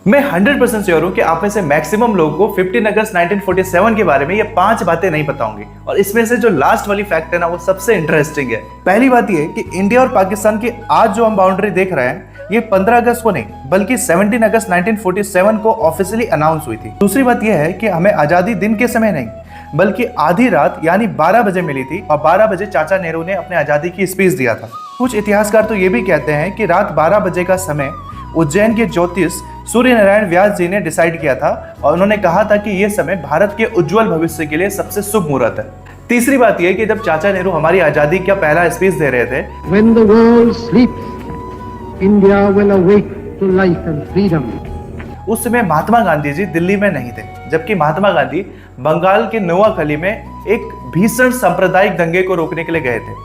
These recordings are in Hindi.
मैं 100% श्योर हूं कि आप में से मैक्सिमम लोगों को 15 अगस्त 1947 के बारे में ये 5 बातें नहीं पता होंगी, और इसमें से जो लास्ट वाली फैक्ट है ना, वो सबसे इंटरेस्टिंग है। पहली बात ये कि इंडिया और पाकिस्तान की आज जो हम बाउंड्री देख रहे हैं, ये 15 अगस्त को नहीं बल्कि 17 अगस्त 1947 को ऑफिशियली अनाउंस हुई थी। दूसरी बात यह है कि हमें आजादी दिन के समय नहीं बल्कि आधी रात यानी 12 बजे मिली थी, और 12 बजे चाचा नेहरू ने अपने आजादी की स्पीच दिया था। कुछ इतिहासकार तो ये भी कहते हैं कि रात 12 बजे का समय उज्जैन के ज्योतिष सूर्य नारायण व्यास जी ने डिसाइड किया था, और उन्होंने कहा था कि यह समय भारत के उज्जवल भविष्य के लिए सबसे शुभ मुहूर्त है। तीसरी बात यह कि जब चाचा नेहरू हमारी आजादी का पहला स्पीच दे रहे थे, When the world sleeps, India will awake to life and freedom. उस समय महात्मा गांधी जी दिल्ली में नहीं थे, जबकि महात्मा गांधी बंगाल के नोआखली में एक भीषण सांप्रदायिक दंगे को रोकने के लिए गए थे।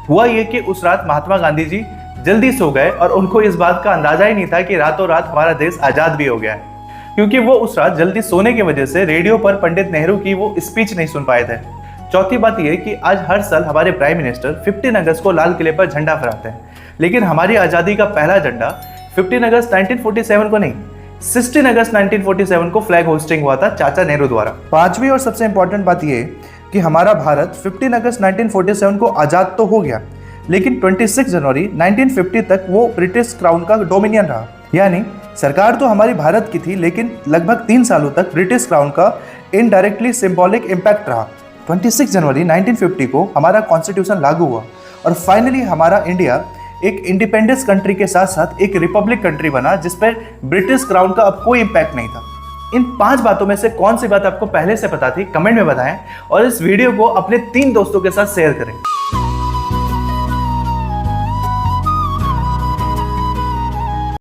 हुआ ये कि उस रात महात्मा गांधी जी जल्दी सो गए, और उनको इस बात का अंदाजा ही नहीं था कि रातों रात हमारा देश आजाद भी हो गया है, क्योंकि वो उस रात जल्दी सोने की वजह से रेडियो पर पंडित नेहरू की वो स्पीच नहीं सुन पाए थे। चौथी बात यह कि आज हर साल हमारे प्राइम मिनिस्टर 15 अगस्त को लाल किले पर झंडा फहराते हैं, लेकिन हमारी आजादी का पहला झंडा 15 अगस्त 1947 को नहीं, 16 अगस्त 1947 को फ्लैग होस्टिंग हुआ था चाचा नेहरू द्वारा। पांचवी और सबसे इंपॉर्टेंट बात यह कि हमारा भारत 15 अगस्त 1947 को आजाद तो हो गया, लेकिन 26 जनवरी 1950 तक वो ब्रिटिश क्राउन का डोमिनियन रहा। यानी सरकार तो हमारी भारत की थी, लेकिन लगभग 3 सालों तक ब्रिटिश क्राउन का इनडायरेक्टली सिंबॉलिक इम्पैक्ट रहा। 26 जनवरी 1950 को हमारा कॉन्स्टिट्यूशन लागू हुआ, और फाइनली हमारा इंडिया एक इंडिपेंडेंस कंट्री के साथ साथ एक रिपब्लिक कंट्री बना, जिस पर ब्रिटिश क्राउन का अब कोई इम्पैक्ट नहीं था। इन 5 बातों में से कौन सी बात आपको पहले से पता थी, कमेंट में बताएं, और इस वीडियो को अपने 3 दोस्तों के साथ शेयर करें।